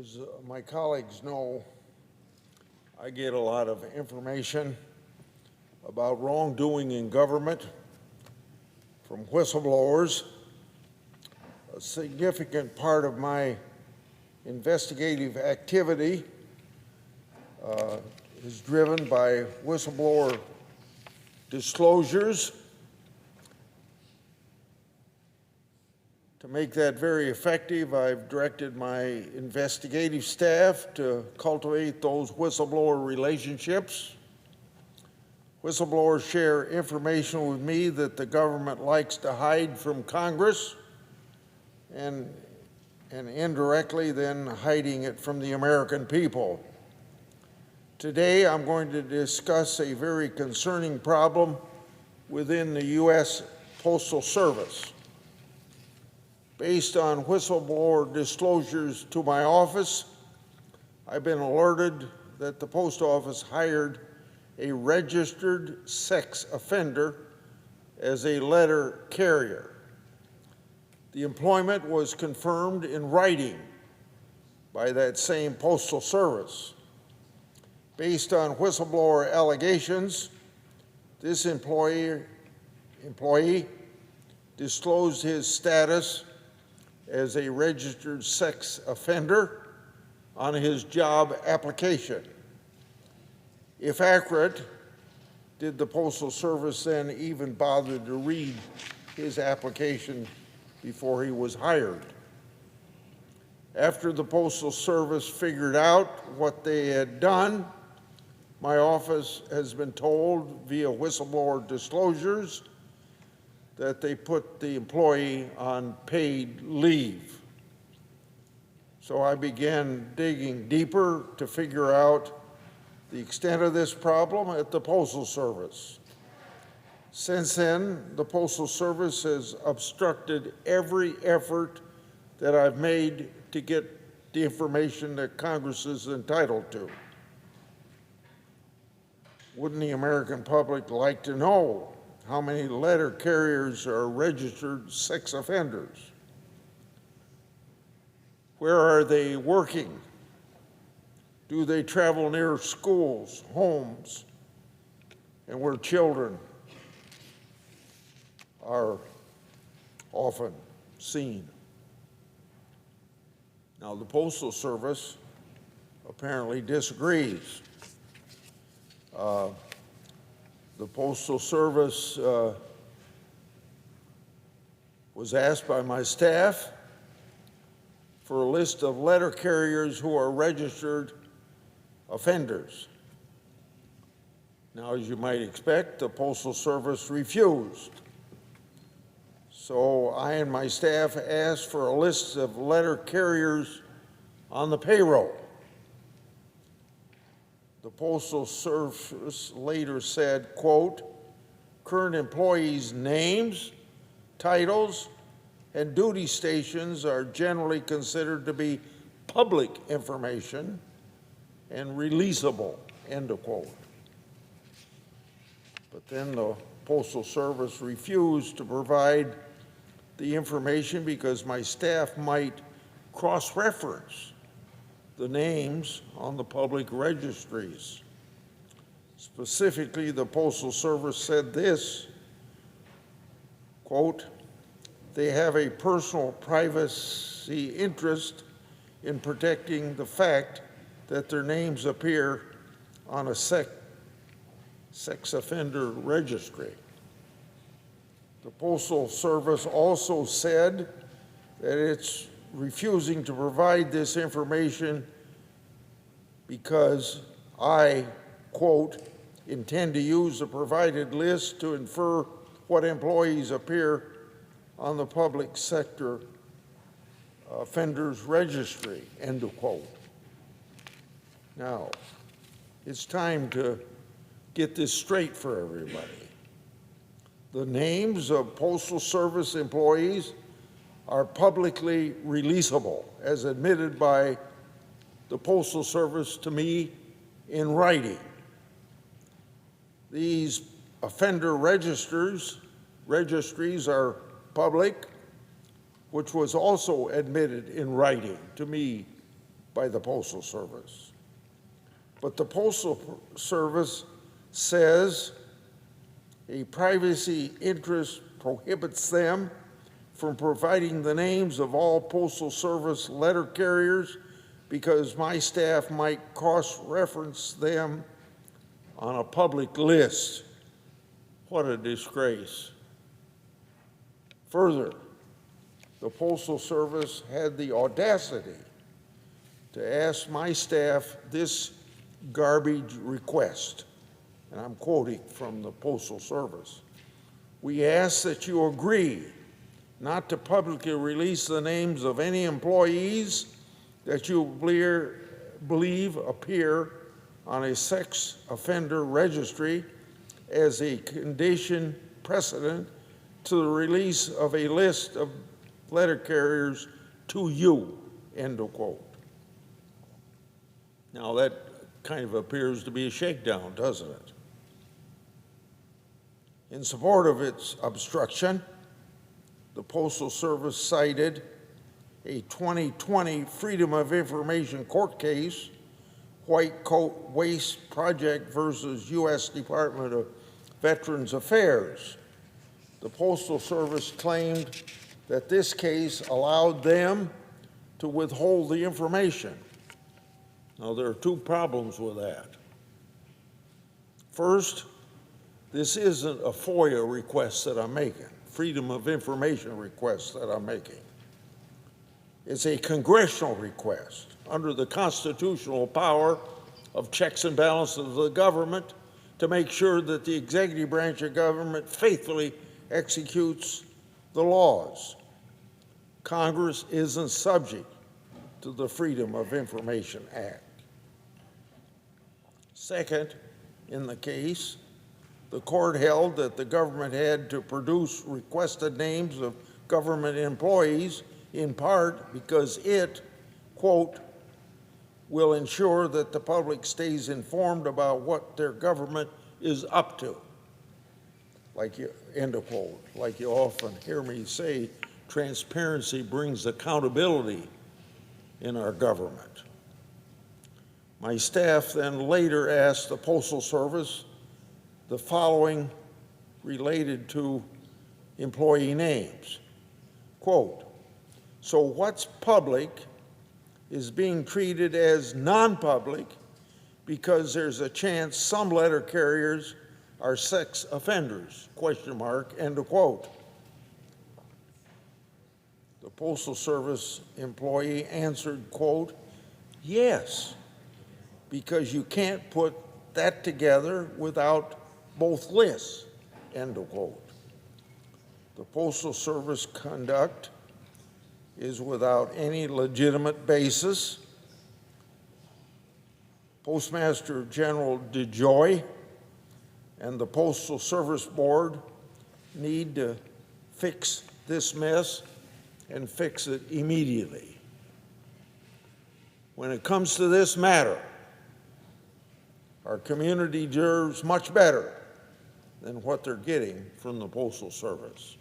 As my colleagues know, I get a lot of information about wrongdoing in government from whistleblowers. A significant part of my investigative activity is driven by whistleblower disclosures. To make that very effective, I've directed my investigative staff to cultivate those whistleblower relationships. Whistleblowers share information with me that the government likes to hide from Congress and indirectly then hiding it from the American people. Today, I'm going to discuss a very concerning problem within the U.S. Postal Service. Based on whistleblower disclosures to my office, I've been alerted that the post office hired a registered sex offender as a letter carrier. The employment was confirmed in writing by that same Postal Service. Based on whistleblower allegations, this employee disclosed his status as a registered sex offender on his job application. If accurate, did the Postal Service then even bother to read his application before he was hired? After the Postal Service figured out what they had done, my office has been told via whistleblower disclosures that they put the employee on paid leave. So I began digging deeper to figure out the extent of this problem at the Postal Service. Since then, the Postal Service has obstructed every effort that I've made to get the information that Congress is entitled to. Wouldn't the American public like to know how many letter carriers are registered sex offenders? Where are they working? Do they travel near schools, homes, and where children are often seen? Now, the Postal Service apparently disagrees. The Postal Service was asked by my staff for a list of letter carriers who are registered offenders. Now, as you might expect, the Postal Service refused. So I and my staff asked for a list of letter carriers on the payroll. The Postal Service later said, quote, current employees' names, titles, and duty stations are generally considered to be public information and releasable, end of quote. But then the Postal Service refused to provide the information because my staff might cross-reference the names on the public registries. Specifically, the Postal Service said this, quote, they have a personal privacy interest in protecting the fact that their names appear on a sex offender registry. The Postal Service also said that it's refusing to provide this information because I, quote, intend to use the provided list to infer what employees appear on the public sector offenders registry, end of quote. Now, it's time to get this straight for everybody. The names of Postal Service employees are publicly releasable, as admitted by the Postal Service to me in writing. These offender registries are public, which was also admitted in writing to me by the Postal Service. But the Postal Service says a privacy interest prohibits them from providing the names of all Postal Service letter carriers because my staff might cross-reference them on a public list. What a disgrace. Further, the Postal Service had the audacity to ask my staff this garbage request, and I'm quoting from the Postal Service. We ask that you agree not to publicly release the names of any employees that you believe appear on a sex offender registry as a condition precedent to the release of a list of letter carriers to you, end of quote. Now that kind of appears to be a shakedown, doesn't it? In support of its obstruction, the Postal Service cited a 2020 Freedom of Information court case, White Coat Waste Project versus U.S. Department of Veterans Affairs. The Postal Service claimed that this case allowed them to withhold the information. Now, there are two problems with that. First, this isn't a FOIA request that I'm making, Freedom of Information request that I'm making. It's a congressional request under the constitutional power of checks and balances of the government to make sure that the executive branch of government faithfully executes the laws. Congress isn't subject to the Freedom of Information Act. Second, in the case, the court held that the government had to produce requested names of government employees in part because it, quote, will ensure that the public stays informed about what their government is up to. Like you, end of quote. Like you often hear me say, transparency brings accountability in our government. My staff then later asked the Postal Service the following related to employee names. Quote, so what's public is being treated as non-public because there's a chance some letter carriers are sex offenders, question mark, end of quote. The Postal Service employee answered, quote, yes, because you can't put that together without both lists, end of quote. The Postal Service conduct is without any legitimate basis. Postmaster General DeJoy and the Postal Service Board need to fix this mess and fix it immediately. When it comes to this matter, our community deserves much better than what they're getting from the Postal Service.